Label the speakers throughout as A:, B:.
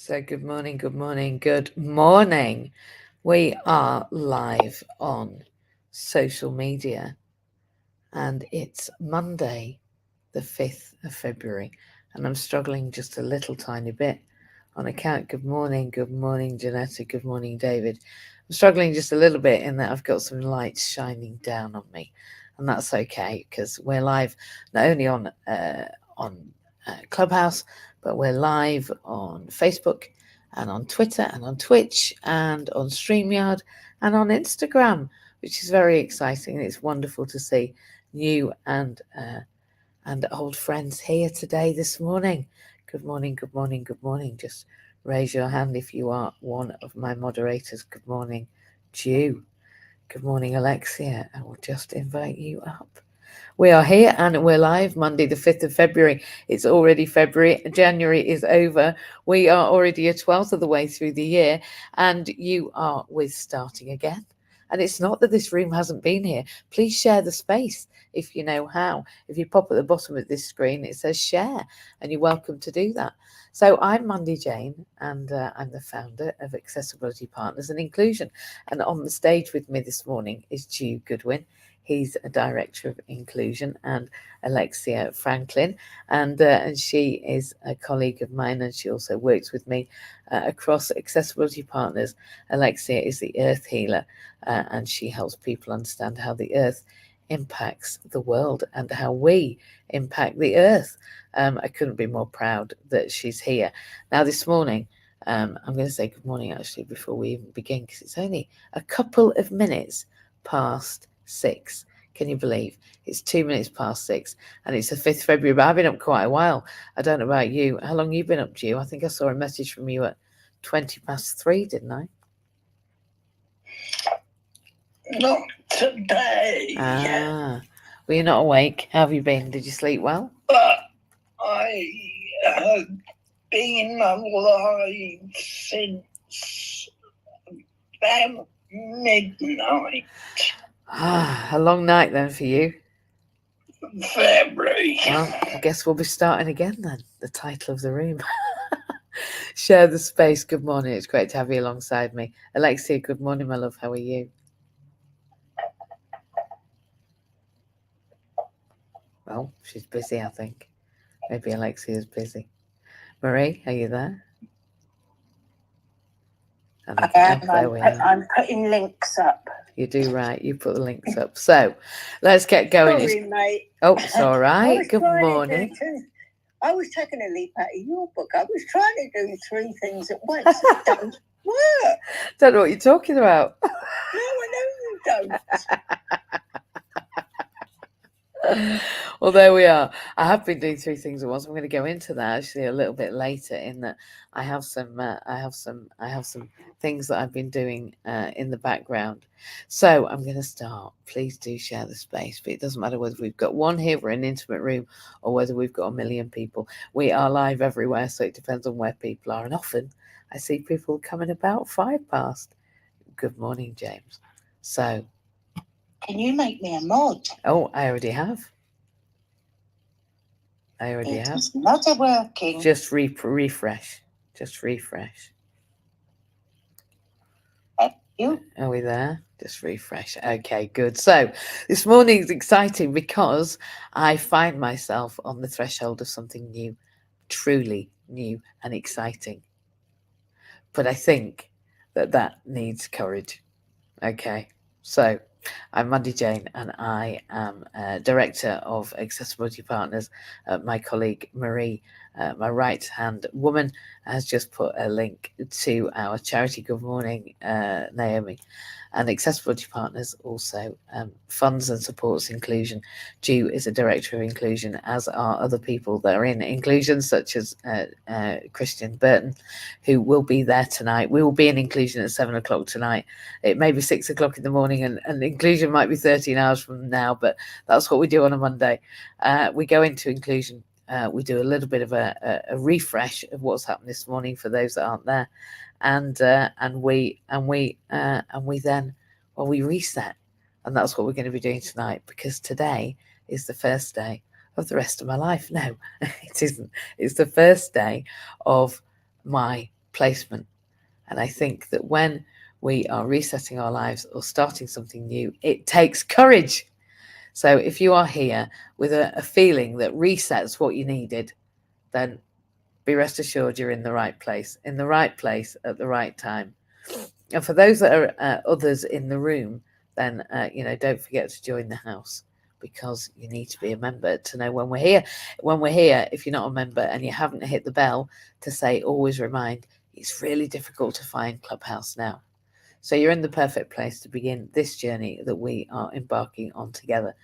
A: So good morning, good morning, good morning. We are live on social media and it's Monday, the 5th of February. And I'm struggling just a little tiny bit on account. Good morning, Janetta, good morning, David. I'm struggling just a little bit in that I've got some lights shining down on me. And that's okay because we're live not only on Clubhouse, but we're live on Facebook and on Twitter and on Twitch and on StreamYard and on Instagram, which is very exciting. It's wonderful to see new and old friends here today this morning. Good morning, good morning, good morning. Just raise your hand if you are one of my moderators. Good morning, Jew. Good morning, Alexia. I will just invite you up. We are here and we're live Monday, the 5th of February. It's already February. January is over. We are already a 12th of the way through the year and you are with Starting Again. And it's not that this room hasn't been here. Please share the space if you know how. If you pop at the bottom of this screen, it says share and you're welcome to do that. So I'm Mandy-Jayne and I'm the founder of Accessibility Partners and Inclusion. And on the stage with me this morning is Jew Goodwin. He's a director of inclusion, and Alexia Franklin, and she is a colleague of mine, and she also works with me across Accessibility Partners. Alexia is the earth healer, and she helps people understand how the earth impacts the world and how we impact the earth. I couldn't be more proud that she's here. Now, this morning, I'm going to say good morning actually before we even begin, because it's only a couple of minutes past 6. Can you believe it's 2 minutes past 6 and it's the 5th of February, but I've been up quite a while. I don't know about you. How long have you been up, Jew? I think I saw a message from you at 20 past 3, didn't I?
B: Not today.
A: Well, you're not awake. How have you been? Did you sleep well?
B: I have been alive since about midnight.
A: A long night then for you.
B: February.
A: Well, I guess we'll be starting again then. The title of the room. Share the space. Good morning. It's great to have you alongside me. Alexia, good morning, my love. How are you? Well, she's busy, I think. Maybe Alexia's busy. Marie, are you there?
C: I'm putting links up.
A: You do right. You put the links up. So let's get going.
C: Sorry, mate.
A: Oh, it's all right. Good morning.
C: I was taking a leap out of your book. I was trying to do 3 things at once. It don't work.
A: Don't know what you're talking about.
C: No, I know you don't.
A: Well, there we are. I have been doing 3 things at once. I'm going to go into that actually a little bit later. In that, I have some things that I've been doing in the background. So I'm going to start. Please do share the space. But it doesn't matter whether we've got one here, we're in an intimate room, or whether we've got a million people. We are live everywhere, so it depends on where people are. And often, I see people coming about 5 past. Good morning, James. So.
C: Can you make me a mod?
A: Oh, I already have.
C: It's not working.
A: Just refresh. Just refresh.
C: You?
A: Are we there? Just refresh. Okay, good. So this morning's exciting because I find myself on the threshold of something new, truly new and exciting. But I think that needs courage. Okay, so I'm Mandy-Jayne and I am Director of Accessibility Partners. My colleague Marie, my right-hand woman, has just put a link to our charity. Good morning, Naomi. And Accessibility Partners also funds and supports inclusion. Jew is a Director of Inclusion, as are other people that are in inclusion, such as Christian Burton, who will be there tonight. We will be in inclusion at 7 o'clock tonight. It may be 6 o'clock in the morning, and inclusion might be 13 hours from now, but that's what we do on a Monday. We go into inclusion. We do a little bit of a refresh of what's happened this morning for those that aren't there, and we then we reset, and that's what we're going to be doing tonight, because today is the first day of the rest of my life. No, it isn't. It's the first day of my placement. And I think that when we are resetting our lives or starting something new, it takes courage. So if you are here with a feeling that resets what you needed, then be rest assured you're in the right place at the right time. And for those that are others in the room, then don't forget to join the house, because you need to be a member to know when we're here. When we're here, if you're not a member and you haven't hit the bell to say always remind, it's really difficult to find Clubhouse now. So you're in the perfect place to begin this journey that we are embarking on together.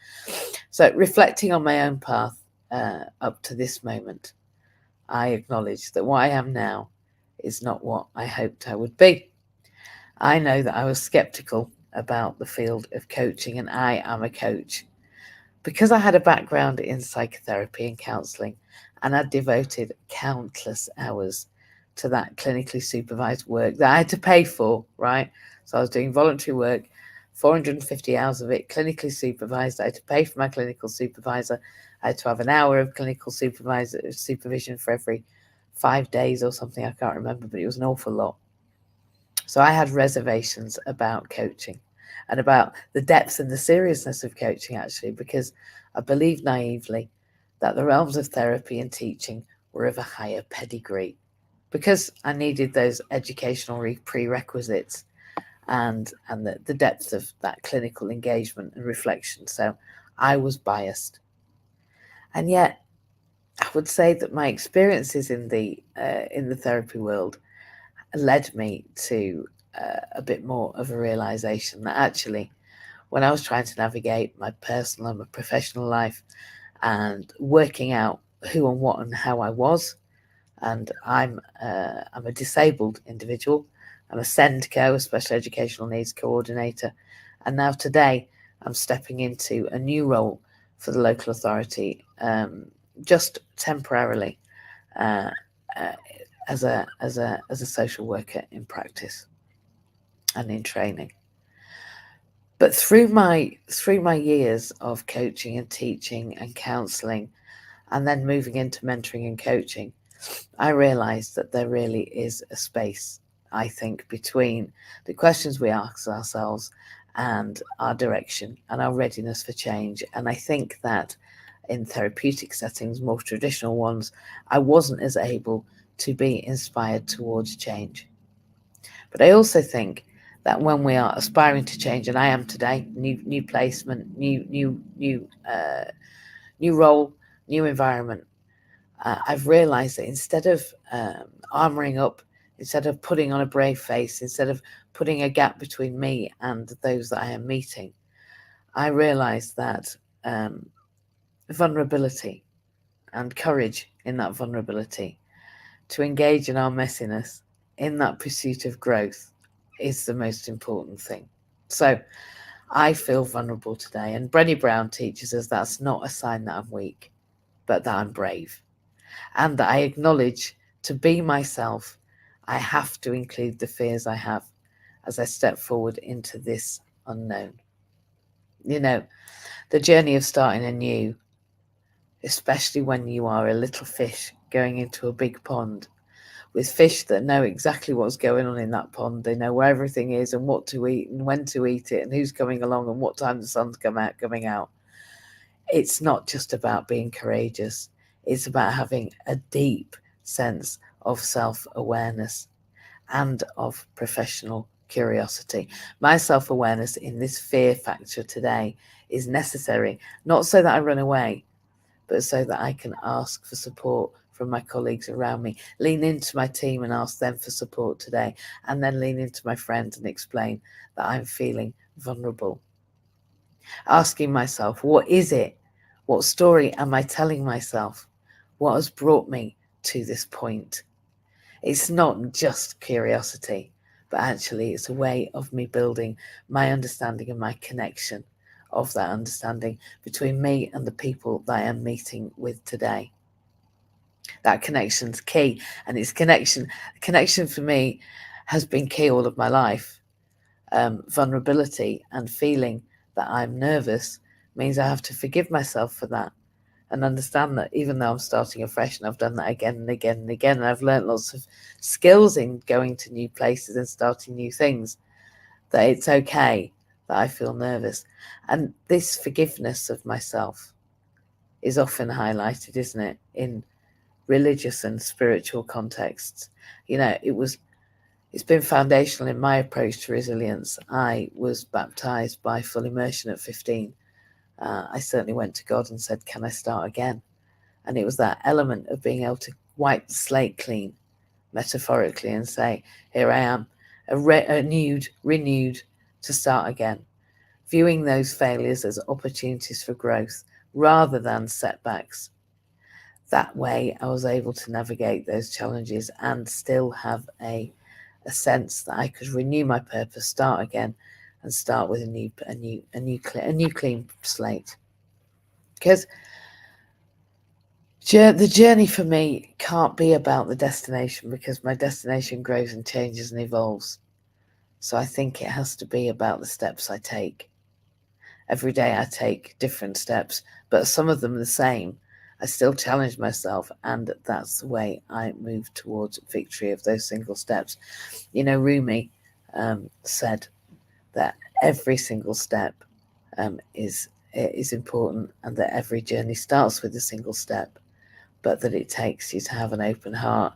A: So reflecting on my own path up to this moment, I acknowledge that what I am now is not what I hoped I would be. I know that I was skeptical about the field of coaching, and I am a coach because I had a background in psychotherapy and counselling, and I'd devoted countless hours to that clinically supervised work that I had to pay for, right? So I was doing voluntary work, 450 hours of it clinically supervised. I had to pay for my clinical supervisor. I had to have an hour of clinical supervision for every 5 days or something. I can't remember, but it was an awful lot. So I had reservations about coaching and about the depth and the seriousness of coaching, actually, because I believed naively that the realms of therapy and teaching were of a higher pedigree, because I needed those educational prerequisites and the depth of that clinical engagement and reflection. So I was biased. And yet I would say that my experiences in the therapy world led me to a bit more of a realization that actually, when I was trying to navigate my personal and my professional life and working out who and what and how I was, and I'm a disabled individual. I'm a SENDCO, a special educational needs coordinator, and now today I'm stepping into a new role for the local authority, just temporarily, uh, uh, as a social worker in practice and in training. But through my years of coaching and teaching and counselling, and then moving into mentoring and coaching, I realised that there really is a space, I think, between the questions we ask ourselves and our direction and our readiness for change. And I think that in therapeutic settings, more traditional ones, I wasn't as able to be inspired towards change. But I also think that when we are aspiring to change, and I am today, new placement, new role, new environment, I've realized that instead of armoring up, instead of putting on a brave face, instead of putting a gap between me and those that I am meeting, I realized that vulnerability and courage in that vulnerability to engage in our messiness in that pursuit of growth is the most important thing. So I feel vulnerable today, and Brené Brown teaches us that's not a sign that I'm weak, but that I'm brave, and that I acknowledge to be myself, I have to include the fears I have as I step forward into this unknown. You know, the journey of starting anew, especially when you are a little fish going into a big pond with fish that know exactly what's going on in that pond. They know where everything is and what to eat and when to eat it and who's coming along and what time the sun's coming out. It's not just about being courageous. It's about having a deep sense of self-awareness and of professional curiosity. My self-awareness in this fear factor today is necessary, not so that I run away, but so that I can ask for support from my colleagues around me, lean into my team and ask them for support today, and then lean into my friends and explain that I'm feeling vulnerable. Asking myself, what is it? What story am I telling myself? What has brought me to this point? It's not just curiosity, but actually it's a way of me building my understanding and my connection of that understanding between me and the people that I am meeting with today. That connection's key, and it's connection for me has been key all of my life. Vulnerability and feeling that I'm nervous means I have to forgive myself for that and understand that even though I'm starting afresh, and I've done that again and again and again, and I've learned lots of skills in going to new places and starting new things, that it's okay that I feel nervous. And this forgiveness of myself is often highlighted, isn't it, in religious and spiritual contexts. It's been foundational in my approach to resilience. I was baptized by full immersion at 15. I certainly went to God and said, can I start again? And it was that element of being able to wipe the slate clean, metaphorically, and say, here I am, renewed to start again. Viewing those failures as opportunities for growth rather than setbacks. That way I was able to navigate those challenges and still have a sense that I could renew my purpose, start again, and start with a new clean slate. Because the journey for me can't be about the destination, because my destination grows and changes and evolves. So I think it has to be about the steps I take. Every day I take different steps, but some of them are the same. I still challenge myself, and that's the way I move towards victory of those single steps. Rumi said that every single step is important, and that every journey starts with a single step, but that it takes you to have an open heart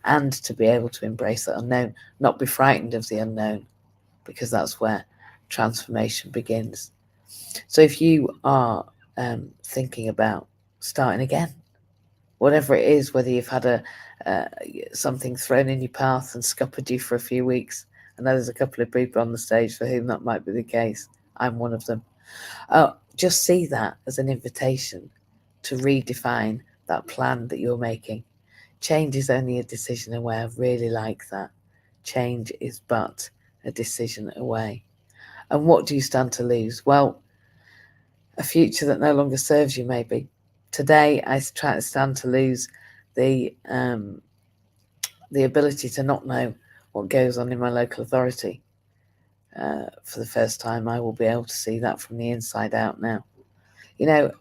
A: and to be able to embrace the unknown, not be frightened of the unknown, because that's where transformation begins. So if you are thinking about starting again, whatever it is, whether you've had something thrown in your path and scuppered you for a few weeks, I know there's a couple of people on the stage for whom that might be the case. I'm one of them. Just see that as an invitation to redefine that plan that you're making. Change is only a decision away. I really like that. Change is but a decision away. And what do you stand to lose? Well, a future that no longer serves you, maybe. Today, I stand to lose the ability to not know what goes on in my local authority. For the first time, I will be able to see that from the inside out now.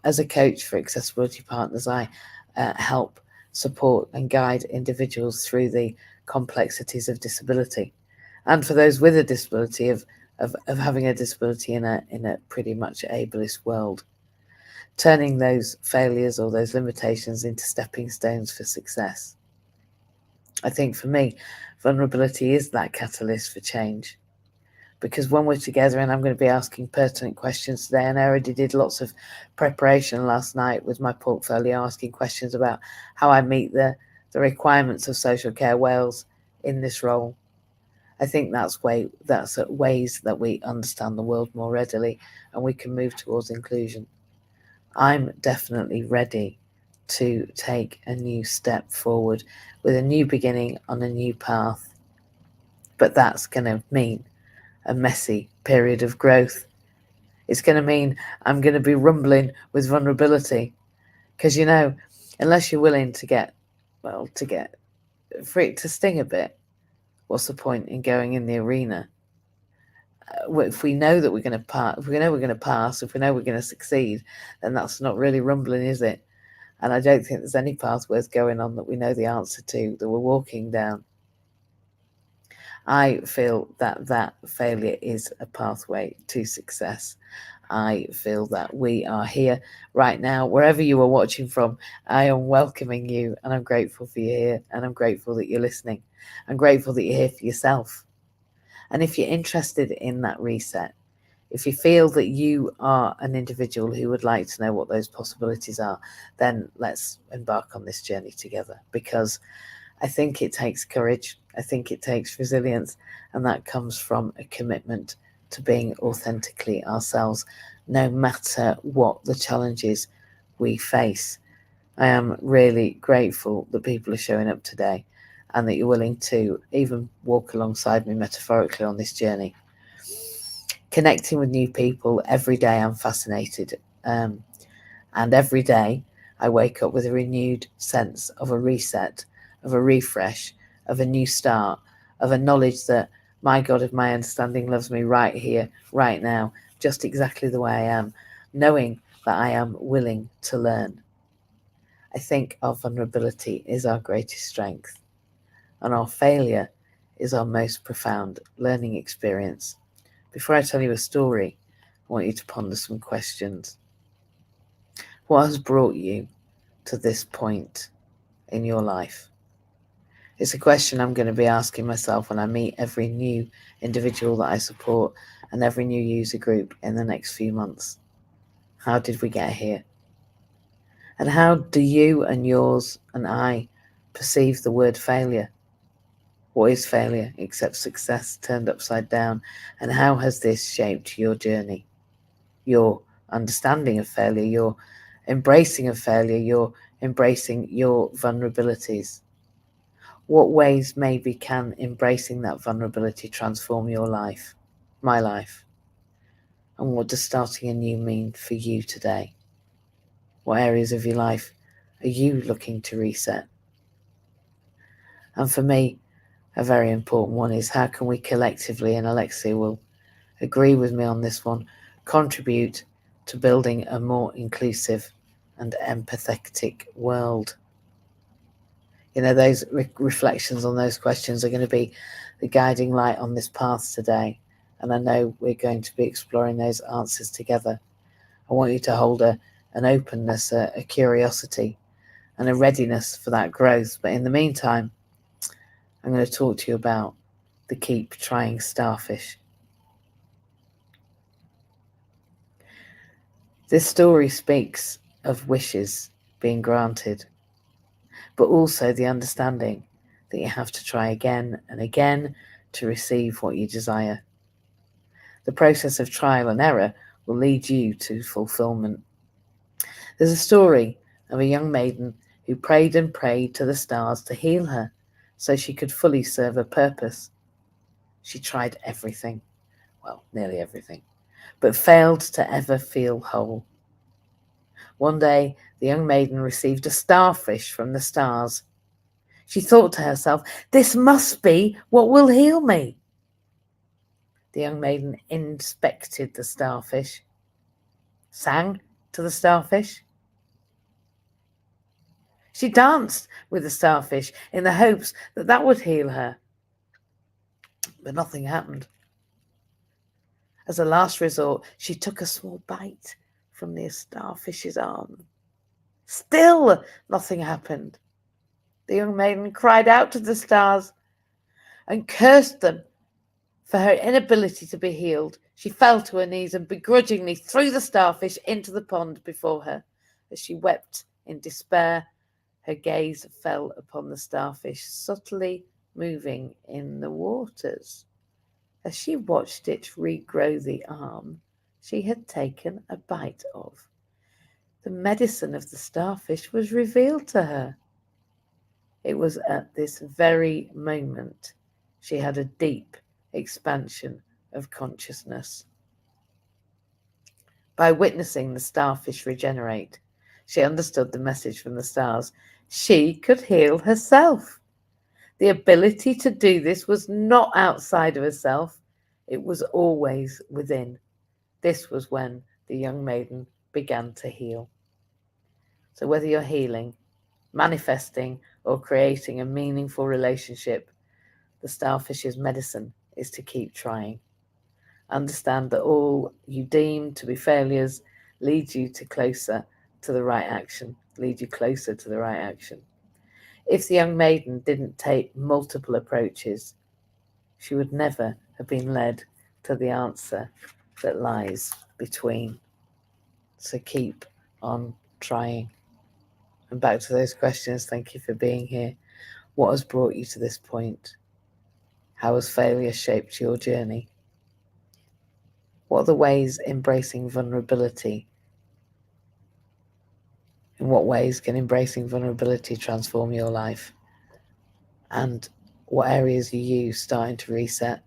A: As a coach for Accessibility Partners, I help support and guide individuals through the complexities of disability, and for those with a disability of having a disability in a pretty much ableist world, turning those failures or those limitations into stepping stones for success. I think for me, vulnerability is that catalyst for change. Because when we're together, and I'm going to be asking pertinent questions today, and I already did lots of preparation last night with my portfolio, asking questions about how I meet the requirements of Social Care Wales in this role. I think that's ways that we understand the world more readily, and we can move towards inclusion. I'm definitely ready to take a new step forward with a new beginning on a new path. But that's going to mean a messy period of growth. It's going to mean I'm going to be rumbling with vulnerability, because unless you're willing to get for it to sting a bit, what's the point in going in the arena? If we know that we're going to pass, if we know we're going to succeed, then that's not really rumbling, is it? And I don't think there's any path worth going on that we know the answer to, that we're walking down. I feel that failure is a pathway to success. I feel that we are here right now, wherever you are watching from. I am welcoming you, and I'm grateful for you here, and I'm grateful that you're listening. I'm grateful that you're here for yourself. And if you're interested in that reset, if you feel that you are an individual who would like to know what those possibilities are, then let's embark on this journey together, because I think it takes courage. I think it takes resilience, and that comes from a commitment to being authentically ourselves, no matter what the challenges we face. I am really grateful that people are showing up today, and that you're willing to even walk alongside me metaphorically on this journey. Connecting with new people every day, I'm fascinated. And every day I wake up with a renewed sense of a reset, of a refresh, of a new start, of a knowledge that my God of my understanding loves me right here, right now, just exactly the way I am, knowing that I am willing to learn. I think our vulnerability is our greatest strength, and our failure is our most profound learning experience. Before I tell you a story, I want you to ponder some questions. What has brought you to this point in your life? It's a question I'm going to be asking myself when I meet every new individual that I support and every new user group in the next few months. How did we get here? And how do you and yours and I perceive the word failure? What is failure except success turned upside down? And how has this shaped your journey, your understanding of failure, your embracing of failure, your embracing your vulnerabilities? What ways maybe can embracing that vulnerability transform your life, my life? And what does starting anew mean for you today? What areas of your life are you looking to reset? And for me, a very important one is how can we collectively, and Alexia will agree with me on this one, contribute to building a more inclusive and empathetic world? You know, those reflections on those questions are going to be the guiding light on this path today. And I know we're going to be exploring those answers together. I want you to hold an openness, a curiosity, and a readiness for that growth. But in the meantime, I'm going to talk to you about the keep trying starfish. This story speaks of wishes being granted, but also the understanding that you have to try again and again to receive what you desire. The process of trial and error will lead you to fulfillment. There's a story of a young maiden who prayed and prayed to the stars to heal her so she could fully serve her purpose. She tried everything, well, nearly everything, but failed to ever feel whole. One day, the young maiden received a starfish from the stars. She thought to herself, "This must be what will heal me." The young maiden inspected the starfish, sang to the starfish. She danced with the starfish in the hopes that that would heal her. But nothing happened. As a last resort, she took a small bite from the starfish's arm. Still nothing happened. The young maiden cried out to the stars and cursed them for her inability to be healed. She fell to her knees and begrudgingly threw the starfish into the pond before her. As she wept in despair, her gaze fell upon the starfish subtly moving in the waters. As she watched it regrow the arm she had taken a bite of, the medicine of the starfish was revealed to her. It was at this very moment she had a deep expansion of consciousness. By witnessing the starfish regenerate, she understood the message from the stars. She could heal herself. The ability to do this was not outside of herself, it was always within. This was when the young maiden began to heal. So whether you're healing, manifesting, or creating a meaningful relationship, the starfish's medicine is to keep trying. Understand that all you deem to be failures lead you closer to the right action, If the young maiden didn't take multiple approaches, she would never have been led to the answer that lies between. So keep on trying. And back to those questions, thank you for being here. What has brought you to this point? How has failure shaped your journey? What are the ways embracing vulnerability? In what ways can embracing vulnerability transform your life? And what areas are you starting to reset?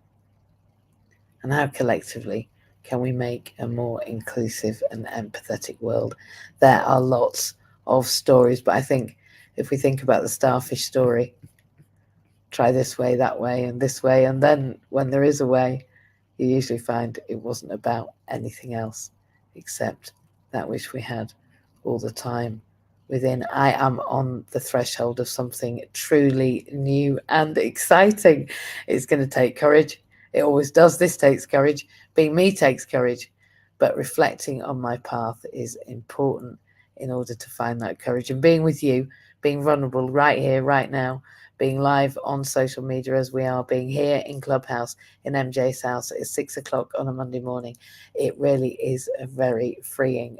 A: And how collectively can we make a more inclusive and empathetic world? There are lots of stories, but I think if we think about the starfish story, try this way, that way, and this way, and then when there is a way, you usually find it wasn't about anything else except that which we had all the time within. I am on the threshold of something truly new and exciting. It's going to take courage. It always does. This takes courage. Being me takes courage. But reflecting on my path is important in order to find that courage. And being with you, being vulnerable right here, right now, being live on social media as we are, being here in Clubhouse in MJ's house at 6 o'clock on a Monday morning, it really is a very freeing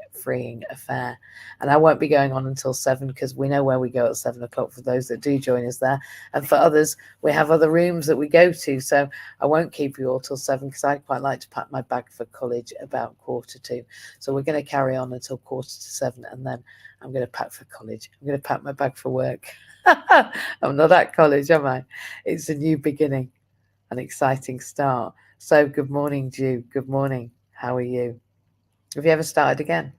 A: affair. And I won't be going on until 7 because we know where we go at 7 o'clock for those that do join us there. And for others, we have other rooms that we go to. So I won't keep you all till 7 because I quite like to pack my bag for college about 1:45. So we're going to carry on until 6:45 and then I'm going to pack for college. I'm going to pack my bag for work. I'm not at college, am I? It's a new beginning, an exciting start. So good morning, Jew. Good morning. How are you? Have you ever started again?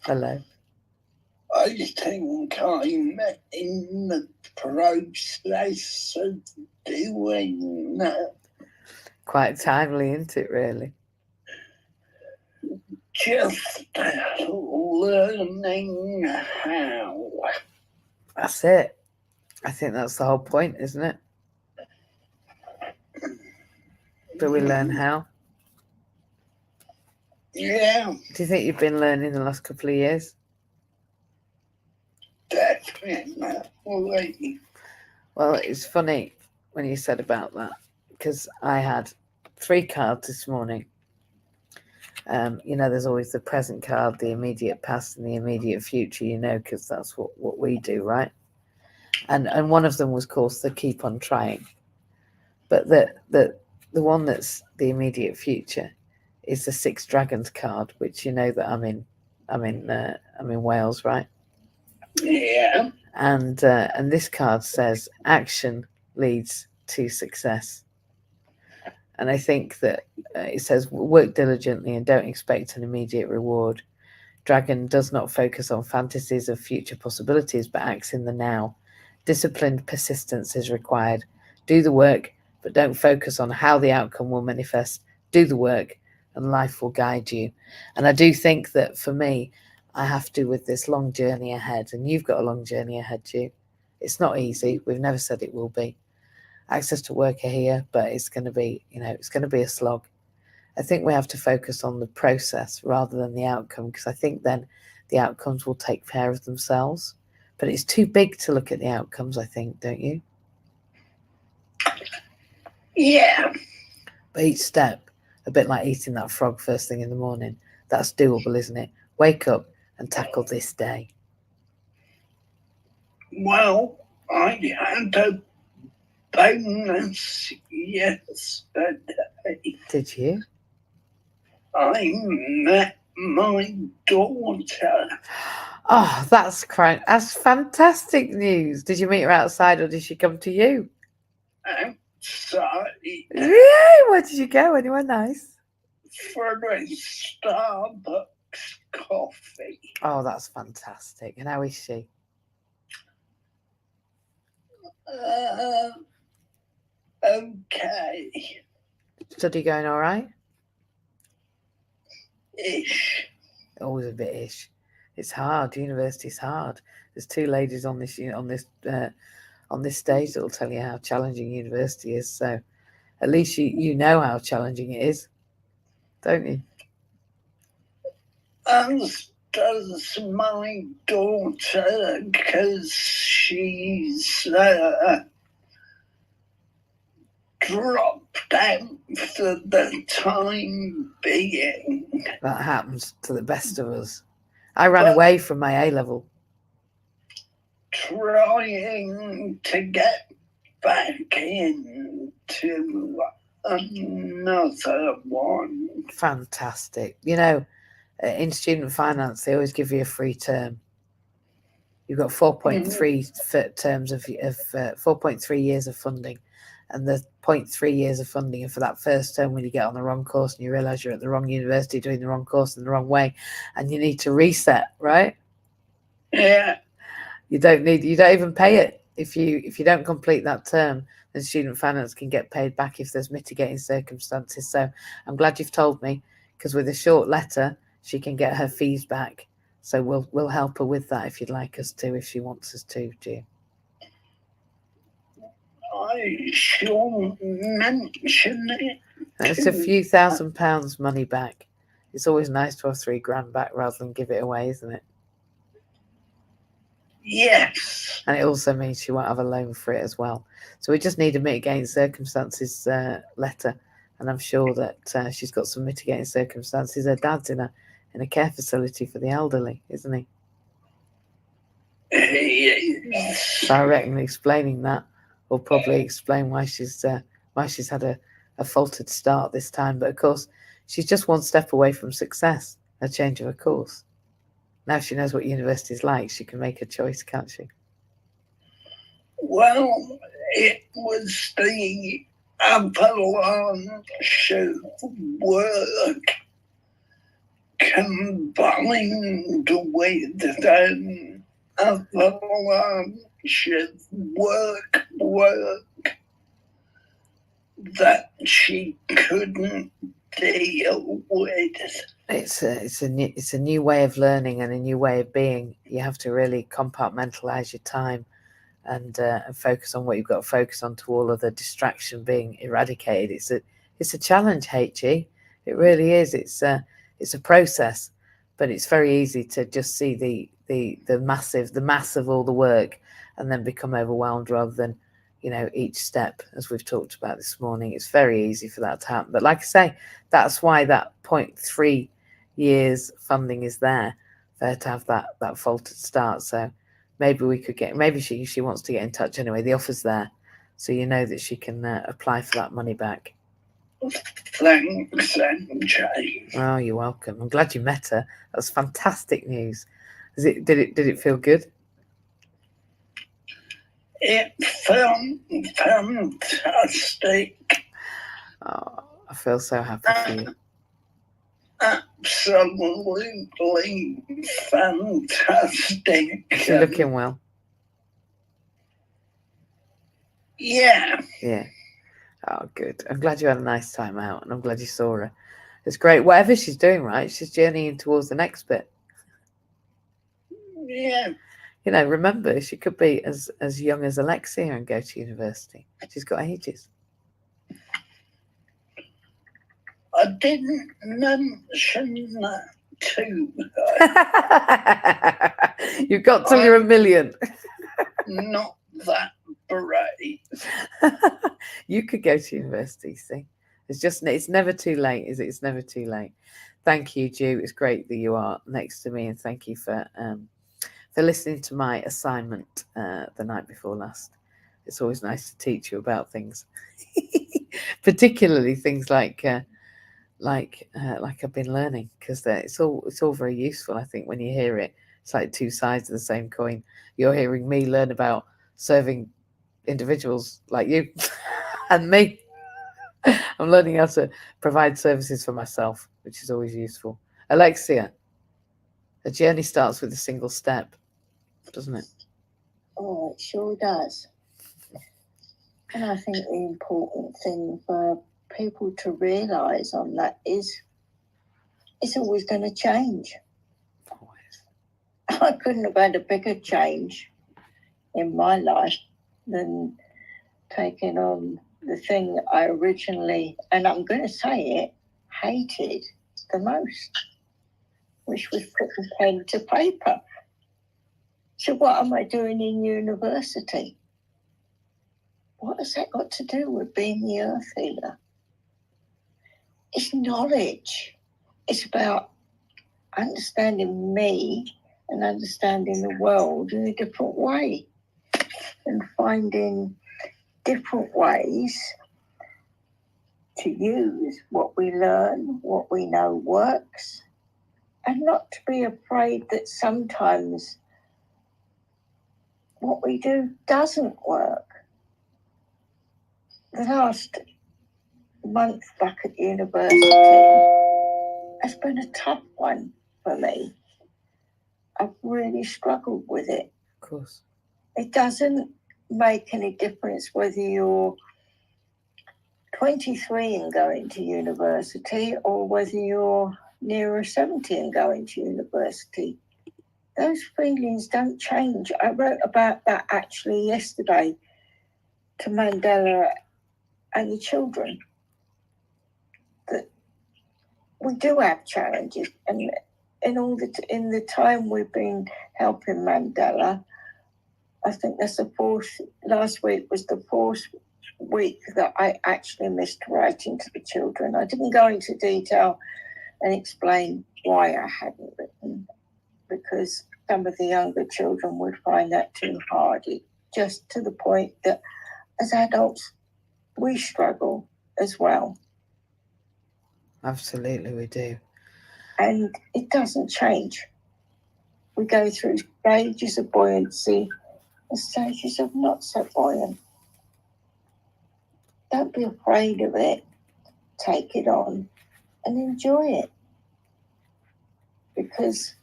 A: Hello.
B: I think I'm in the process of doing that.
A: Quite timely, isn't it, really?
B: Just learning how.
A: That's it. I think that's the whole point, isn't it? But we learn how.
B: Yeah,
A: Do you think you've been learning the last couple of years?
B: definitely.
A: Well, it's funny when you said about that because I had 3 cards this morning. There's always the present card, the immediate past, and the immediate future. Because that's what we do, right? And one of them was, of course, the keep on trying. But the one that's the immediate future is the 6 dragons card, which that I'm in Wales, right?
B: Yeah.
A: And this card says action leads to success. And I think that it says work diligently and don't expect an immediate reward. Dragon does not focus on fantasies of future possibilities, but acts in the now. Disciplined persistence is required. Do the work, but don't focus on how the outcome will manifest. Do the work, and life will guide you. And I do think that for me, I have to with this long journey ahead, and you've got a long journey ahead too. It's not easy. We've never said it will be. Access to work are here, but it's going to be, it's going to be a slog. I think we have to focus on the process rather than the outcome, because I think then the outcomes will take care of themselves. But it's too big to look at the outcomes, I think, don't you?
B: Yeah.
A: But each step, a bit like eating that frog first thing in the morning, that's doable, isn't it? Wake up and tackle this day.
B: Well, I had a bonus yesterday.
A: Did you?
B: I met my daughter.
A: Oh, that's fantastic news. Did you meet her outside or did she come to you?
B: Outside.
A: Yay! Where did you go? Anywhere nice?
B: For a Starbucks coffee.
A: Oh, that's fantastic. And how is she?
B: Okay.
A: Study going all right?
B: Ish.
A: Always a bit ish. It's hard. University's hard. There's 2 ladies on this stage that will tell you how challenging university is. So at least you know how challenging it is, don't you?
B: As does my daughter, because she's dropped out for the time being.
A: That happens to the best of us. I ran away from my A-level.
B: Trying to get back into another one.
A: Fantastic. In student finance, they always give you a free term. You've got 4.3 terms of 4.3 years of funding, and the 0.3 years of funding. And for that first term, when you get on the wrong course and you realise you're at the wrong university doing the wrong course in the wrong way, and you need to reset, right?
B: Yeah.
A: You don't even pay it. if you don't complete that term, then student finance can get paid back if there's mitigating circumstances. So I'm glad you've told me, because with a short letter, she can get her fees back. So we'll help her with that if you'd like us to, if she wants us to, June.
B: I shall mention it.
A: It's a few £1,000s money back. It's always nice to have £3,000 back rather than give it away, isn't it?
B: Yes.
A: And it also means she won't have a loan for it as well. So we just need a mitigating circumstances letter, and I'm sure that she's got some mitigating circumstances. Her dad's in a care facility for the elderly, isn't he?
B: Yes.
A: So I reckon explaining that will probably explain why she's had a faltered start this time. But of course, she's just one step away from success, a change of a course. Now she knows what university's like, she can make a choice, can't she?
B: Well, it was the avalanche of work combined with an avalanche of work that she couldn't deal with.
A: It's a new way of learning and a new way of being. You have to really compartmentalize your time and focus on what you've got to focus on, to all of the distraction being eradicated. It's a challenge, HE. It really is. It's a process, but it's very easy to just see the mass of all the work and then become overwhelmed rather than, each step, as we've talked about this morning. It's very easy for that to happen. But like I say, that's why that 0.3 years funding is there, for her to have that faltered start. So maybe we could maybe she wants to get in touch anyway. The offer's there, so you know that she can apply for that money back.
B: Thanks, MJ.
A: Oh, you're welcome. I'm glad you met her. That's fantastic news. Did it feel good?
B: It felt fantastic.
A: Oh, I feel so happy for you.
B: Absolutely fantastic.
A: Is she looking well?
B: Yeah.
A: Yeah. Oh, good. I'm glad you had a nice time out, and I'm glad you saw her. It's great. Whatever she's doing, right? She's journeying towards the next bit.
B: Yeah.
A: Remember, she could be as young as Alexia and go to university. She's got ages.
B: I didn't mention that to her.
A: You've got till you're a million.
B: Not that brave.
A: You could go to university, see? It's never too late, is it? It's never too late. Thank you, Ju. It's great that you are next to me, and thank you for listening to my assignment the night before last. It's always nice to teach you about things, particularly things like I've been learning, because it's all very useful. I think when you hear it, it's like two sides of the same coin. You're hearing me learn about serving individuals like you and me. I'm learning how to provide services for myself, which is always useful. Alexia, a journey starts with a single step, doesn't it?
C: Oh, it sure does. And I think the important thing for people to realise on that is it's always going to change.
A: Always.
C: I couldn't have had a bigger change in my life than taking on the thing that I originally, and I'm going to say it, hated the most, which was putting pen to paper. So what am I doing in university? What has that got to do with being the earth healer? It's knowledge. It's about understanding me and understanding the world in a different way, and finding different ways to use what we learn, what we know works, and not to be afraid that sometimes what we do doesn't work. The last month back at university has been a tough one for me. I've really struggled with it.
A: Of course.
C: It doesn't make any difference whether you're 23 and going to university or whether you're nearer 70 and going to university. Those feelings don't change. I wrote about that actually yesterday to Mandela and the children, that we do have challenges, and in the time we've been helping Mandela, I think that's last week was the fourth week that I actually missed writing to the children. I didn't go into detail and explain why I hadn't written, because some of the younger children would find that too hard. Just to the point that as adults, we struggle as well.
A: Absolutely, we do.
C: And it doesn't change. We go through stages of buoyancy and stages of not so buoyant. Don't be afraid of it. Take it on and enjoy it. Because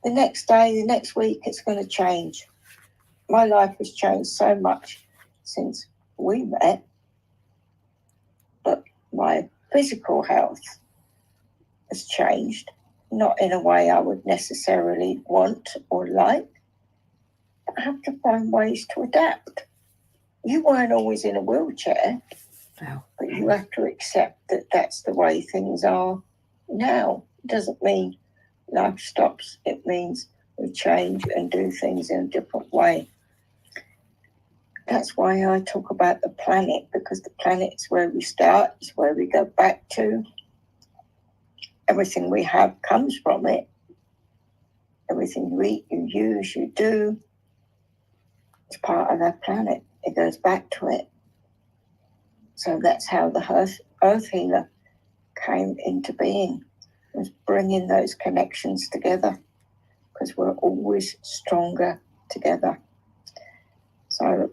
C: the next day, the next week, it's going to change. My life has changed so much since we met, but my physical health has changed, not in a way I would necessarily want or like. I have to find ways to adapt. You weren't always in a wheelchair,
A: No.
C: but you have to accept that that's the way things are now. It doesn't mean life stops. It means we change and do things in a different way. That's why I talk about the planet, because the planet's where we start, it's where we go back to. Everything we have comes from it. Everything you eat, you use, you do, it's part of that planet. It goes back to it. So that's how the Earth Healer came into being, was bringing those connections together, because we're always stronger together. So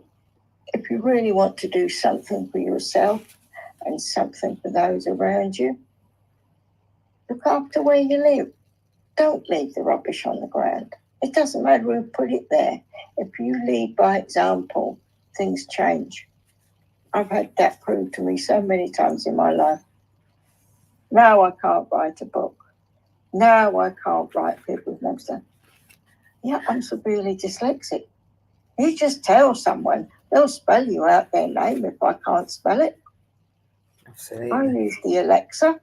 C: if you really want to do something for yourself and something for those around you, look after where you live. Don't leave the rubbish on the ground. It doesn't matter who put it there. If you lead by example, things change. I've had that proved to me so many times in my life. Now I can't write a book. Now I can't write people's names down. Yeah, I'm severely dyslexic. You just tell someone, they'll spell you out their name if I can't spell it.
A: Absolutely.
C: I use the Alexa.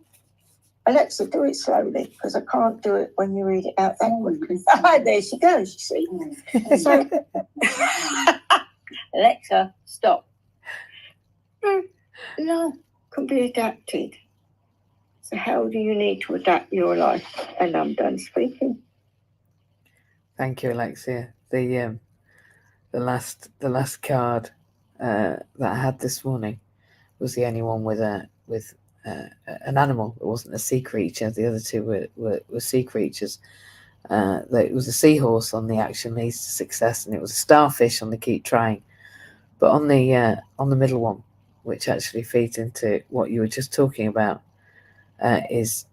C: Alexa, do it slowly, because I can't do it when you read it out that quickly. There she goes, you see. So, Alexa, stop. No, can be adapted. So how do you need to adapt your life? And I'm done speaking.
A: Thank you, Alexia. The last card that I had this morning was the only one with an animal. It wasn't a sea creature. The other two were sea creatures. It was a seahorse on the action leads to success, and it was a starfish on the keep trying. But on the middle one, which actually feeds into what you were just talking about, is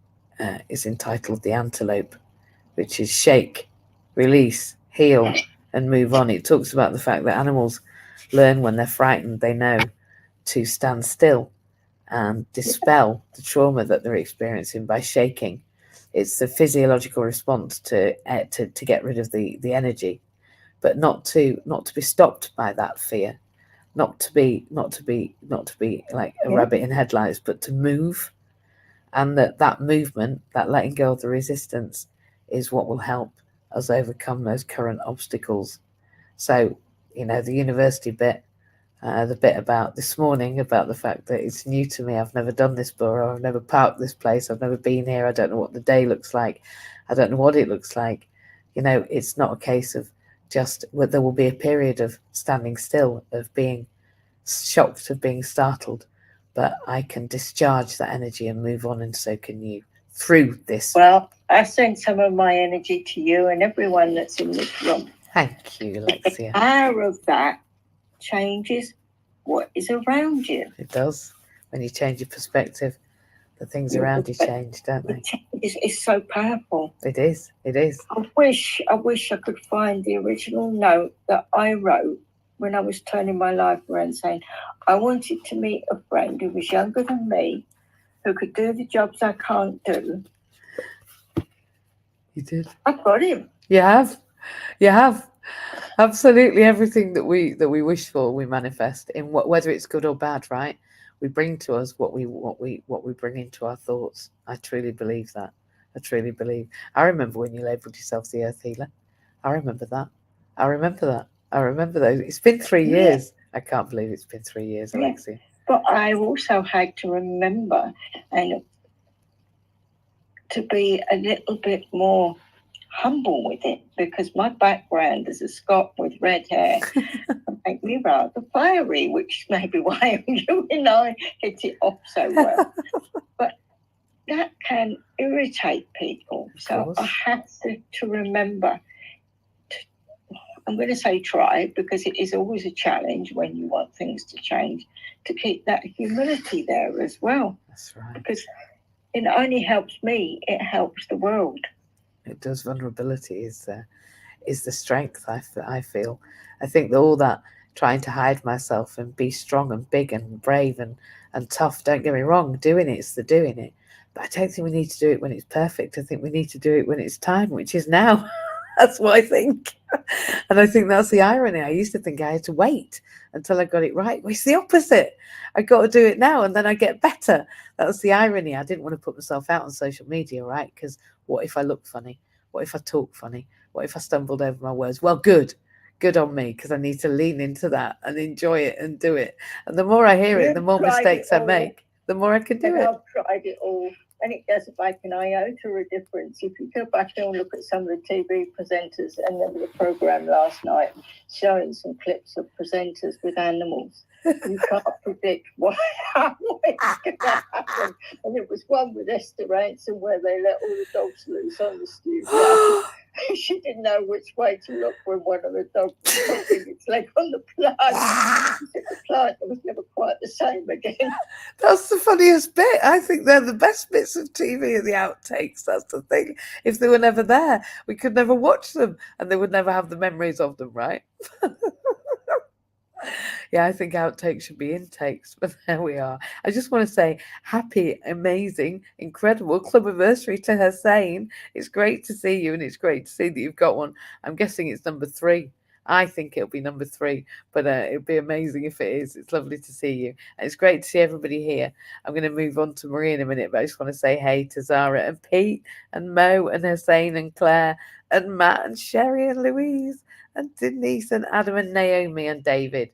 A: entitled the antelope, which is shake, release, heal, and move on. It talks about the fact that animals learn when they're frightened. They know to stand still and dispel the trauma that they're experiencing by shaking. It's the physiological response to get rid of the energy, but not to be stopped by that fear, not to be like a rabbit in headlights, but to move, and that movement, that letting go of the resistance, is what will help us overcome those current obstacles. So, the university bit. The bit about this morning about the fact that it's new to me. I've never done this borough. I've never parked this place. I've never been here. I don't know what the day looks like. I don't know what it looks like. It's not a case of just, there will be a period of standing still, of being shocked, of being startled, but I can discharge that energy and move on, and so can you through this.
C: Well, I send some of my energy to you and everyone that's in this room.
A: Thank you, Alexia.
C: The power of that changes what is around you.
A: It does. When you change your perspective, the things around you change, don't they?
C: It's so powerful.
A: It is.
C: I wish I could find the original note that I wrote when I was turning my life around, saying I wanted to meet a friend who was younger than me, who could do the jobs I can't do.
A: You did.
C: I've got him.
A: You have. You have. Absolutely everything that we wish for, we manifest in whether it's good or bad, right? We bring to us what we bring into our thoughts. I truly believe that. I truly believe. I remember when you labelled yourself the Earth Healer. I remember that. I remember that. I remember those. It's been 3 years. I can't believe it's been 3 years, Alexia.
C: But I also had to remember and to be a little bit more humble with it, because my background as a Scot with red hair make me rather fiery, which may be why you and I hit it off so well. But that can irritate people. So I have to remember, I'm going to say try, because it is always a challenge when you want things to change, to keep that humility there as well.
A: That's right.
C: Because it only helps me, it helps the world.
A: It does. Vulnerability is the strength, I feel. I think that all that trying to hide myself and be strong and big and brave and tough, don't get me wrong, doing it's the doing it. But I don't think we need to do it when it's perfect. I think we need to do it when it's time, which is now. That's what I think. And I think that's the irony. I used to think I had to wait until I got it right. Well, it's the opposite. I got to do it now and then I get better. That's the irony. I didn't want to put myself out on social media, right? Because what if I look funny? What if I talk funny? What if I stumbled over my words? Well, good on me, because I need to lean into that and enjoy it and do it. And the more I hear it, the more mistakes I make, the more I can do it.
C: I've tried it all, and it doesn't make an iota of difference. If you go back and look at some of the TV presenters, and there was a program last night showing some clips of presenters with animals. You can't predict how it's going to happen. And it was one with Esther Ransom where they let all the dogs loose on the studio. She didn't know which way to look when one of the dogs was putting its leg on the plant. She said the plant was never quite the same again.
A: That's the funniest bit. I think they're the best bits of TV are the outtakes. That's the thing. If they were never there, we could never watch them and they would never have the memories of them, right? Yeah, I think outtakes should be intakes, but there we are. I just want to say happy, amazing, incredible club anniversary to Hussein. It's great to see you, and it's great to see that you've got one. I'm guessing it's number 3. I think it'll be number 3, but it'll be amazing if it is. It's lovely to see you. And it's great to see everybody here. I'm going to move on to Marie in a minute, but I just want to say hey to Zara and Pete and Mo and Hussein and Claire and Matt and Sherry and Louise and Denise and Adam and Naomi and David.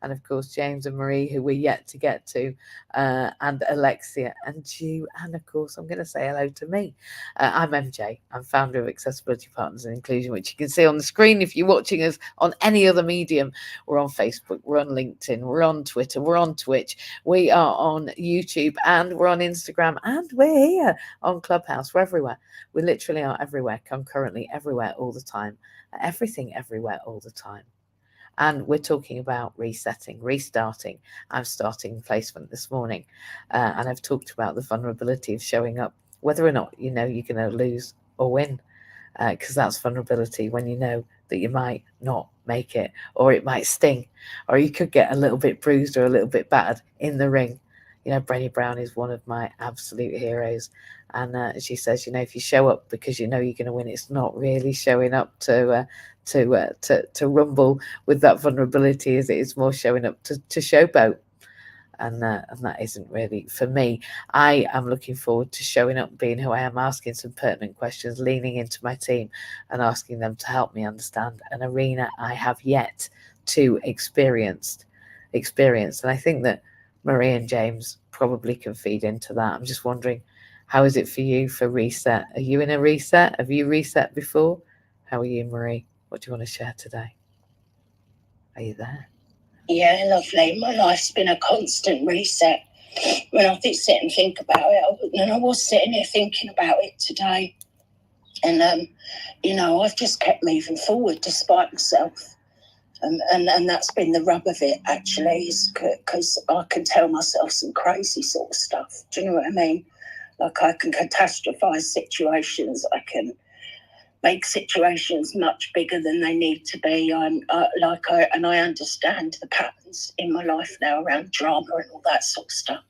A: And of course, James and Marie, who we're yet to get to, and Alexia and you. And of course, I'm going to say hello to me. I'm MJ. I'm founder of Accessibility Partners and Inclusion, which you can see on the screen if you're watching us on any other medium. We're on Facebook, we're on LinkedIn, we're on Twitter, we're on Twitch, we are on YouTube, and we're on Instagram, and we're here on Clubhouse. We're everywhere. We literally are everywhere, concurrently, everywhere, all the time. Everything, everywhere, all the time. And we're talking about resetting, restarting. I'm starting placement this morning, and I've talked about the vulnerability of showing up, whether or not you know you're going to lose or win, because that's vulnerability, when you know that you might not make it, or it might sting, or you could get a little bit bruised or a little bit battered in the ring. You know, Brené Brown is one of my absolute heroes. And she says, you know, if you show up because you know you're going to win, it's not really showing up to rumble with that vulnerability, as it is more showing up to showboat. And that isn't really for me. I am looking forward to showing up, being who I am, asking some pertinent questions, leaning into my team and asking them to help me understand an arena I have yet to experience. And I think that Marie and James probably can feed into that. I'm just wondering, how is it for you for reset? Are you in a reset? Have you reset before? How are you, Marie? What do you want to share today? Are you there?
B: Yeah, lovely. My life's been a constant reset. When I sit and think about it, and I was sitting here thinking about it today. And, you know, I've just kept moving forward despite myself. And that's been the rub of it, actually, is because I can tell myself some crazy sort of stuff. Do you know what I mean? Like, I can catastrophize situations. I can make situations much bigger than they need to be. I understand the patterns in my life now around drama and all that sort of stuff.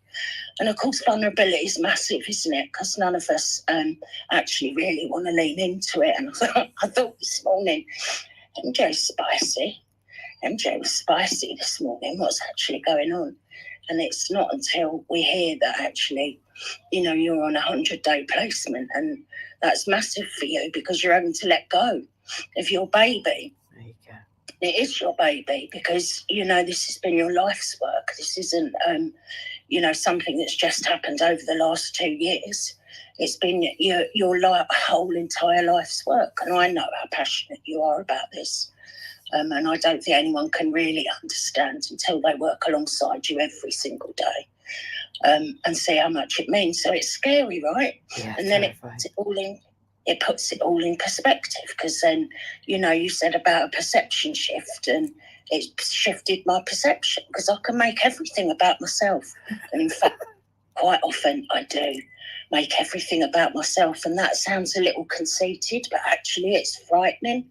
B: And of course, vulnerability is massive, isn't it? Because none of us actually really want to lean into it. And I thought this morning, MJ was spicy this morning. What's actually going on? And it's not until we hear that actually, you're on a 100-day placement, and that's massive for you because you're having to let go of your baby.
A: There you go.
B: It is your baby because, this has been your life's work. This isn't, something that's just happened over the last 2 years. It's been your whole entire life's work. And I know how passionate you are about this. And I don't think anyone can really understand until they work alongside you every single day and see how much it means. So it's scary, right?
A: Yeah,
B: and then
A: terrifying.
B: it puts it all in perspective, because then, you said about a perception shift, and it shifted my perception because I can make everything about myself. And in fact, quite often I do make everything about myself. And that sounds a little conceited, but actually it's frightening.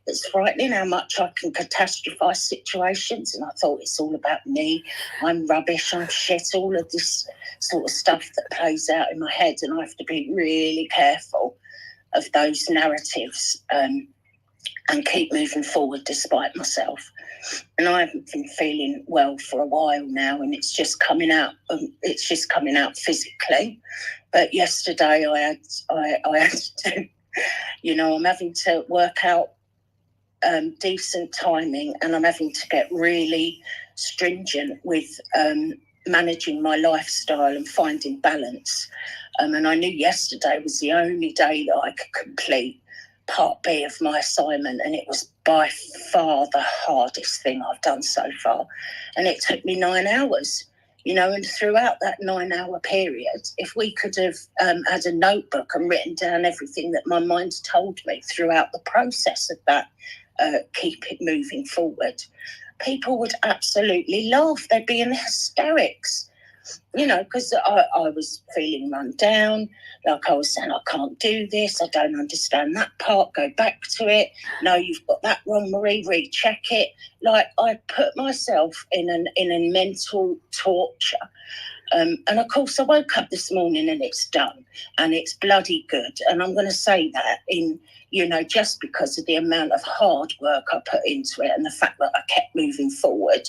B: It's frightening how much I can catastrophize situations. And I thought it's all about me. I'm rubbish. I'm shit. All of this sort of stuff that plays out in my head. And I have to be really careful of those narratives and keep moving forward despite myself. And I haven't been feeling well for a while now, and it's just coming out. It's just coming out physically. But yesterday I had to, I'm having to work out decent timing, and I'm having to get really stringent with managing my lifestyle and finding balance. And I knew yesterday was the only day that I could complete part B of my assignment, and it was by far the hardest thing I've done so far. And it took me 9 hours, and throughout that 9-hour period, if we could have had a notebook and written down everything that my mind told me throughout the process of that, keep it moving forward, people would absolutely laugh. They'd be in hysterics, because I was feeling run down. Like I was saying, I can't do this. I don't understand that part. Go back to it. No, you've got that wrong, Marie. Recheck it. Like I put myself in a mental torture. And of course, I woke up this morning and it's done, and it's bloody good. And I'm going to say that just because of the amount of hard work I put into it and the fact that I kept moving forward.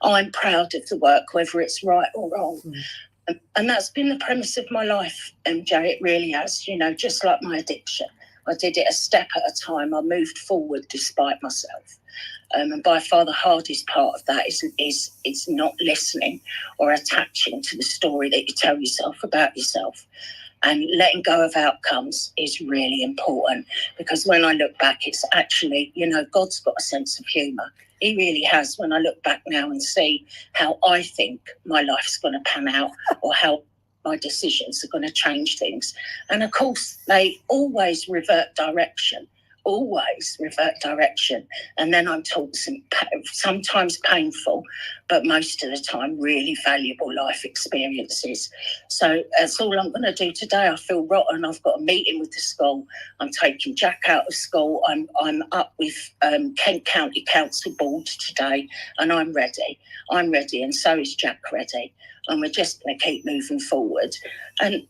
B: I'm proud of the work, whether it's right or wrong. And that's been the premise of my life, MJ. It really has, just like my addiction. I did it a step at a time. I moved forward despite myself. And by far the hardest part of that is not listening or attaching to the story that you tell yourself about yourself. And letting go of outcomes is really important, because when I look back, it's actually, God's got a sense of humour. He really has. When I look back now and see how I think my life's going to pan out, or how my decisions are going to change things. And of course, they always revert direction. And then I'm taught some sometimes painful, but most of the time really valuable life experiences. So that's all I'm going to do today. I feel rotten. I've got a meeting with the school. I'm taking Jack out of school. I'm up with Kent County Council Board today, and I'm ready, and so is Jack ready. And we're just going to keep moving forward. And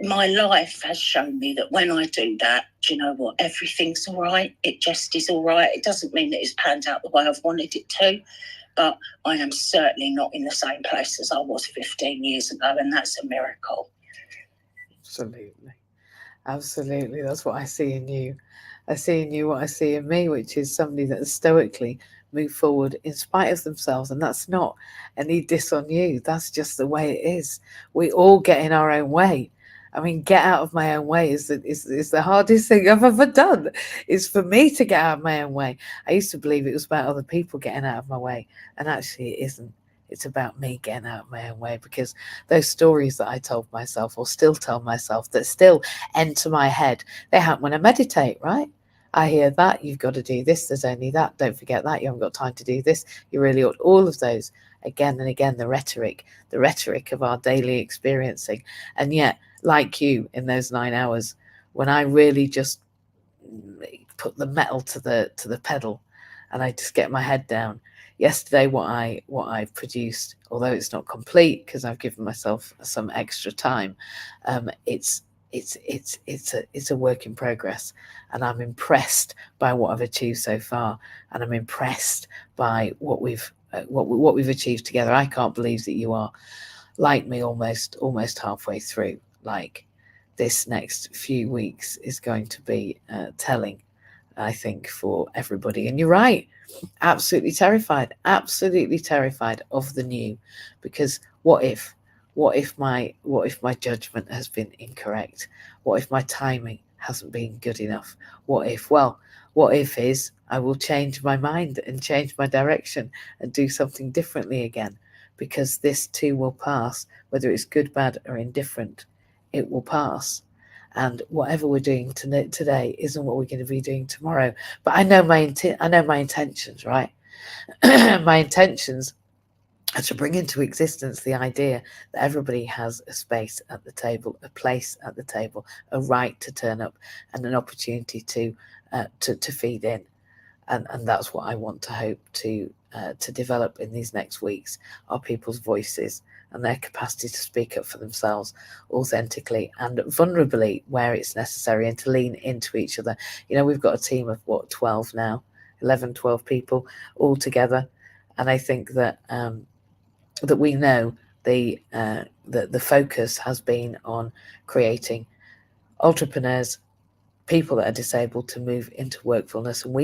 B: my life has shown me that when I do that, do you know what? Everything's all right. It just is all right. It doesn't mean that it's panned out the way I've wanted it to, but I am certainly not in the same place as I was 15 years ago, and that's a miracle.
A: Absolutely. That's what I see in you. I see in you what I see in me, which is somebody that has stoically moved forward in spite of themselves. And that's not any diss on you. That's just the way it is. We all get in our own way. I mean, get out of my own way is the hardest thing I've ever done. Is for me to get out of my own way. I used to believe it was about other people getting out of my way, and actually it isn't. It's about me getting out of my own way, because those stories that I told myself, or still tell myself, that still enter my head, they happen when I meditate, right? I hear that, you've got to do this, there's only that, don't forget that, you haven't got time to do this, you really ought. All of those, again and again, the rhetoric of our daily experiencing. And yet, like you, in those 9 hours, when I really just put the metal to the pedal, and I just get my head down. Yesterday, what I've produced, although it's not complete because I've given myself some extra time, it's a work in progress, and I'm impressed by what I've achieved so far, and I'm impressed by what we've achieved together. I can't believe that you are like me, almost halfway through. Like, this next few weeks is going to be telling, I think, for everybody. And you're right, absolutely terrified of the new, because what if my judgment has been incorrect? What if my timing hasn't been good enough? What if is I will change my mind and change my direction and do something differently again, because this too will pass. Whether it's good, bad, or indifferent, it will pass. And whatever we're doing today isn't what we're going to be doing tomorrow. But I know my intentions, right? My intentions are to bring into existence the idea that everybody has a space at the table, a place at the table, a right to turn up, and an opportunity to feed in. And that's what I want to hope to develop in these next weeks, are people's voices and their capacity to speak up for themselves authentically and vulnerably where it's necessary, and to lean into each other. You know, we've got a team of 12 now, 11, 12 people all together, and I think that that we know the focus has been on creating entrepreneurs, people that are disabled, to move into workfulness. And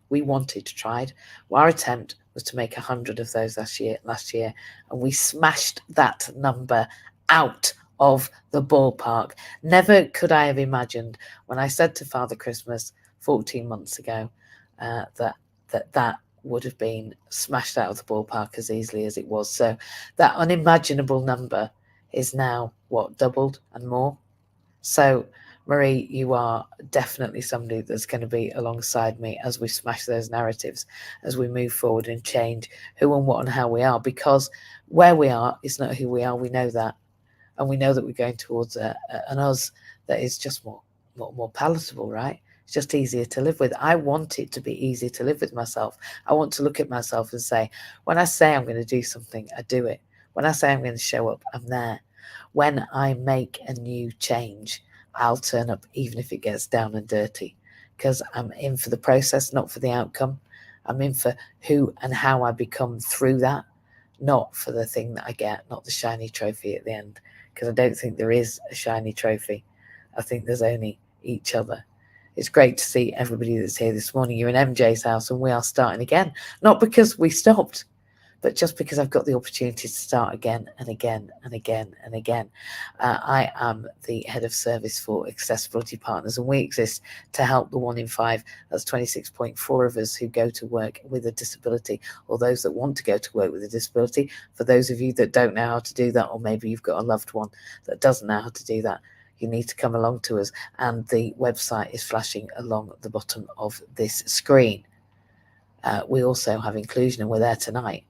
A: we wanted to try. Our attempt was to make 100 of those last year, and we smashed that number out of the ballpark. Never could I have imagined, when I said to Father Christmas 14 months ago, that would have been smashed out of the ballpark as easily as it was. So that unimaginable number is now doubled and more. So Marie, you are definitely somebody that's going to be alongside me as we smash those narratives, as we move forward and change who and what and how we are, because where we are is not who we are. We know that, and we know that we're going towards an us that is just more palatable, right? It's just easier to live with. I want it to be easy to live with myself. I want to look at myself and say, when I say I'm going to do something, I do it. When I say I'm going to show up, I'm there. When I make a new change, I'll turn up even if it gets down and dirty, because I'm in for the process, not for the outcome. I'm in for who and how I become through that, not for the thing that I get, not the shiny trophy at the end, because I don't think there is a shiny trophy. I think there's only each other. It's great to see everybody that's here this morning. You're in MJ's house, and we are starting again, not because we stopped, but just because I've got the opportunity to start again and again and again and again. I am the head of service for Accessibility Partners, and we exist to help the 1 in 5, that's 26.4 of us, who go to work with a disability, or those that want to go to work with a disability. For those of you that don't know how to do that, or maybe you've got a loved one that doesn't know how to do that, you need to come along to us. And the website is flashing along the bottom of this screen. We also have inclusion, and we're there tonight.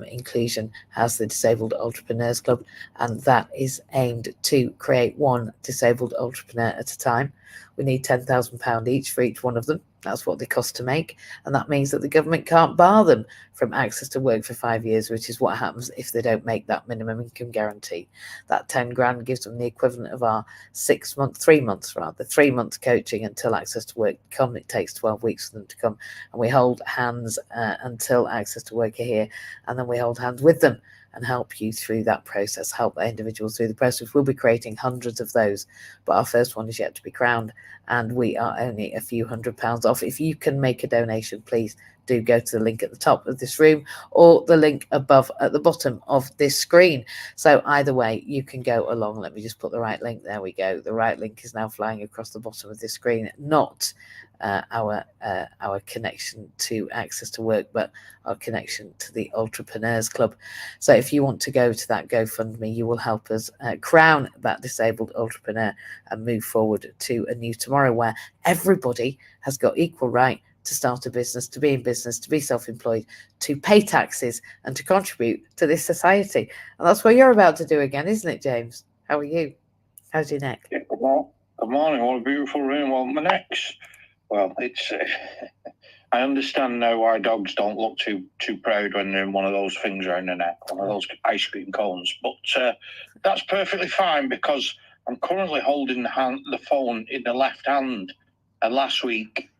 A: Inclusion has the Disabled Entrepreneurs Club, and that is aimed to create one disabled entrepreneur at a time. We need £10,000 each for each one of them. That's what they cost to make, and that means that the government can't bar them from access to work for 5 years, which is what happens if they don't make that minimum income guarantee. That 10 grand gives them the equivalent of our 3 months coaching until access to work come. It takes 12 weeks for them to come, and we hold hands until access to work are here, and then we hold hands with them and help you through that process, help individuals through the process. We'll be creating hundreds of those, but our first one is yet to be crowned, and we are only a few £100s off. If you can make a donation, please do go to the link at the top of this room, or the link above at the bottom of this screen. So either way, you can go along. Let me just put the right link. There we go. The right link is now flying across the bottom of this screen, not our connection to access to work, but our connection to the Entrepreneurs Club. So if you want to go to that GoFundMe, you will help us crown that disabled entrepreneur and move forward to a new tomorrow, where everybody has got equal right to start a business, to be in business, to be self-employed, to pay taxes, and to contribute to this society. And that's what you're about to do again, isn't it, James? How are you? How's your neck?
D: Yeah, good morning. What a beautiful room. Well, my neck's Well, it's. I understand now why dogs don't look too proud when they're in one of those things around the neck, one of those ice cream cones. But that's perfectly fine because I'm currently holding the phone in the left hand. And last week,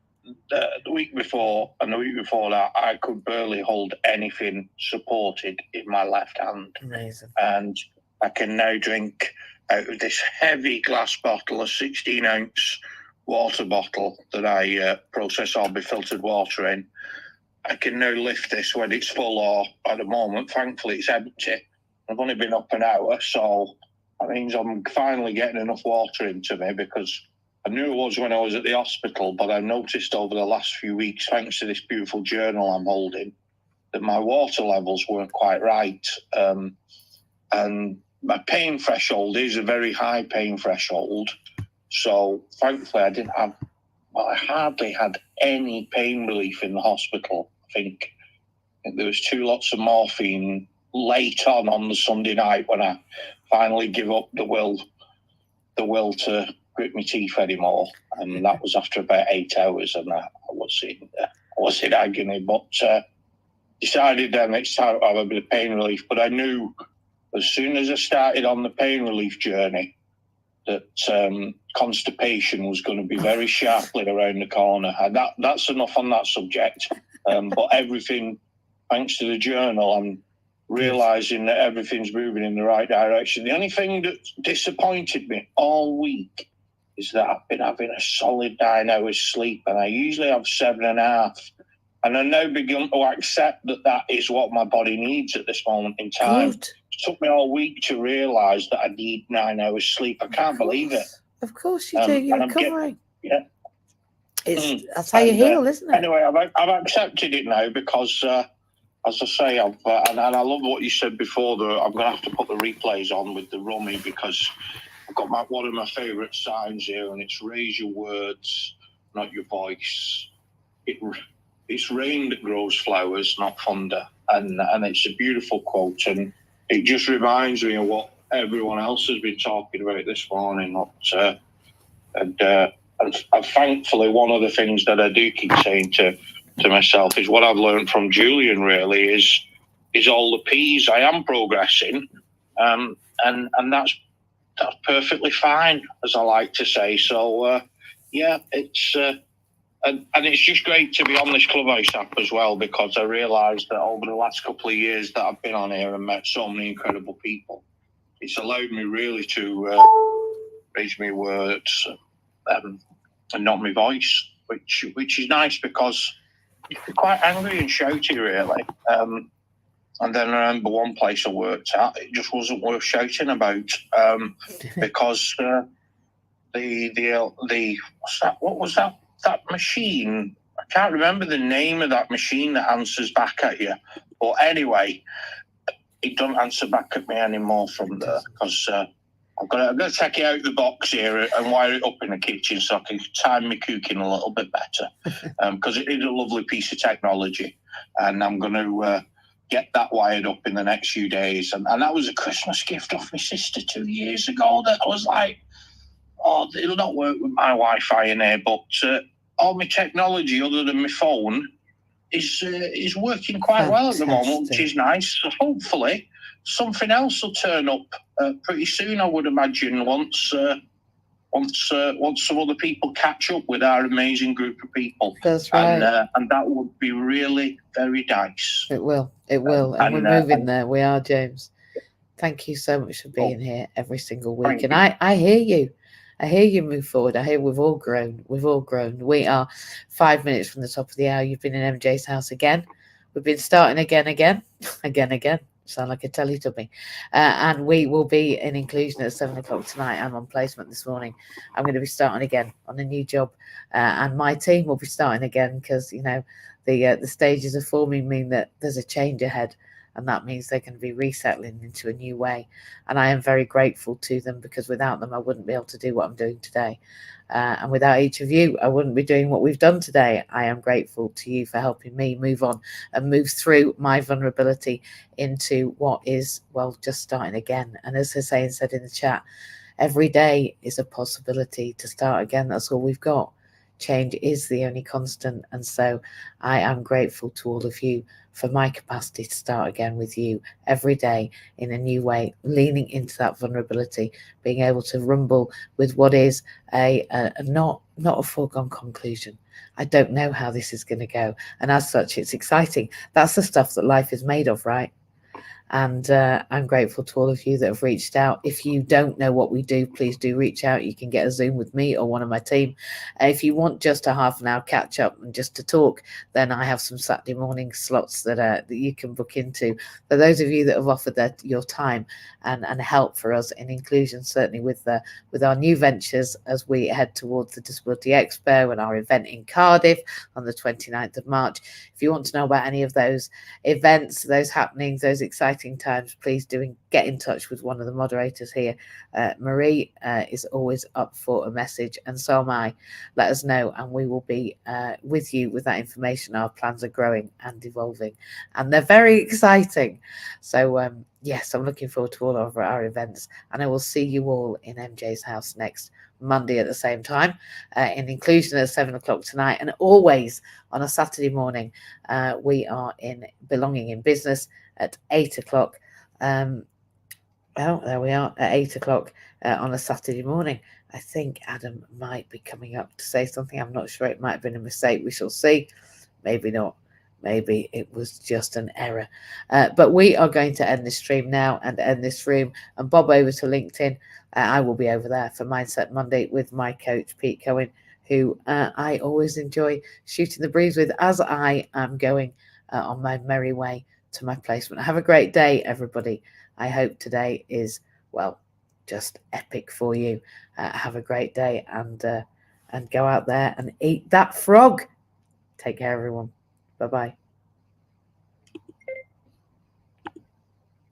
D: the week before, and the week before that, I could barely hold anything supported in my left hand.
A: Amazing.
D: And I can now drink out of this heavy glass bottle, a 16-ounce water bottle that I process all my filtered water in. I can now lift this when it's full, or at the moment, thankfully, it's empty. I've only been up an hour, so that means I'm finally getting enough water into me, because I knew it was when I was at the hospital, but I noticed over the last few weeks, thanks to this beautiful journal I'm holding, that my water levels weren't quite right. And my pain threshold is a very high pain threshold. So thankfully I hardly had any pain relief in the hospital. I think there was 2 lots of morphine late on the Sunday night when I finally give up the will to grit my teeth anymore. And that was after about 8 hours, and I was in agony. But decided then it's time to have a bit of pain relief. But I knew as soon as I started on the pain relief journey that constipation was going to be very sharply around the corner. And that's enough on that subject. But everything, thanks to the journal, I'm realising that everything's moving in the right direction. The only thing that disappointed me all week is that I've been having a solid 9 hours sleep, and I usually have 7.5. And I've now begun to accept that is what my body needs at this moment in time.
A: Good.
D: It took me all week to realise that I need 9 hours sleep. I can't believe it.
A: Of course you do. You're recovering. That's how you heal, isn't it?
D: Anyway, I've accepted it now because, as I say, and I love what you said before. I'm going to have to put the replays on with the rummy, because I've got one of my favourite signs here, and it's raise your words, not your voice. It's rain that grows flowers, not thunder. And it's a beautiful quote, and it just reminds me of what everyone else has been talking about this morning. And thankfully, one of the things that I do keep saying to myself is what I've learned from Julian. Really is all the P's. I am progressing, and that's perfectly fine, as I like to say. So it's. And it's just great to be on this Clubhouse app as well, because I realised that over the last couple of years that I've been on here and met so many incredible people, it's allowed me really to raise my words and not my voice, which is nice, because you're quite angry and shouty, really. And then I remember one place I worked at, it just wasn't worth shouting about, because what was that? That machine, I can't remember the name of that machine that answers back at you. But anyway, it doesn't answer back at me anymore from there, because I've got to take it out of the box here and wire it up in the kitchen so I can time my cooking a little bit better, because it is a lovely piece of technology, and I'm going to get that wired up in the next few days. And that was a Christmas gift off my sister 2 years ago that I was like, oh, it'll not work with my Wi-Fi in here, but all my technology other than my phone is working quite well at the moment, which is nice. So hopefully something else will turn up pretty soon, I would imagine, once some other people catch up with our amazing group of people.
A: That's right.
D: And that would be really very nice.
A: It will. And we're moving there. We are, James. Thank you so much for being here every single week. And I hear you. I hear you move forward. I hear we've all grown. We are 5 minutes from the top of the hour. You've been in MJ's house again. We've been starting again. Sound like a Teletubby. And we will be in inclusion at 7 o'clock tonight. I'm on placement this morning. I'm going to be starting again on a new job. And my team will be starting again, because, the stages of forming mean that there's a change ahead. And that means they're going to be resettling into a new way. And I am very grateful to them, because without them, I wouldn't be able to do what I'm doing today. And without each of you, I wouldn't be doing what we've done today. I am grateful to you for helping me move on and move through my vulnerability into what is, well, just starting again. And as Hussein said in the chat, every day is a possibility to start again. That's all we've got. change is the only constant. And so I am grateful to all of you for my capacity to start again with you every day in a new way, leaning into that vulnerability, being able to rumble with what is a not a foregone conclusion. I don't know how this is going to go, and as such, it's exciting. That's the stuff that life is made of, right? And I'm grateful to all of you that have reached out. If you don't know what we do, please do reach out. You can get a Zoom with me or one of my team. If you want just a half an hour catch up and just to talk, then I have some Saturday morning slots that you can book into. For those of you that have offered your time and help for us in inclusion, certainly with our new ventures as we head towards the Disability Expo and our event in Cardiff on the 29th of March. If you want to know about any of those events, those happenings, those exciting times, please do get in touch with one of the moderators here. Marie is always up for a message, and so am I. Let us know, and we will be with you with that information. Our plans are growing and evolving, and they're very exciting. So yes, I'm looking forward to all of our events, and I will see you all in MJ's house next Monday at the same time, in inclusion at 7 o'clock tonight, and always on a Saturday morning. We are in Belonging in Business at 8 o'clock. Well, there we are at 8 o'clock on a Saturday morning. I think Adam might be coming up to say something. I'm not sure. It might have been a mistake. We shall see. Maybe not. Maybe it was just an error. But we are going to end this stream now and end this room and bob over to LinkedIn. I will be over there for Mindset Monday with my coach, Pete Cohen, who I always enjoy shooting the breeze with as I am going on my merry way to my placement. Have a great day, everybody. I hope today is, well, just epic for you. Have a great day and go out there and eat that frog. Take care, everyone. Bye-bye.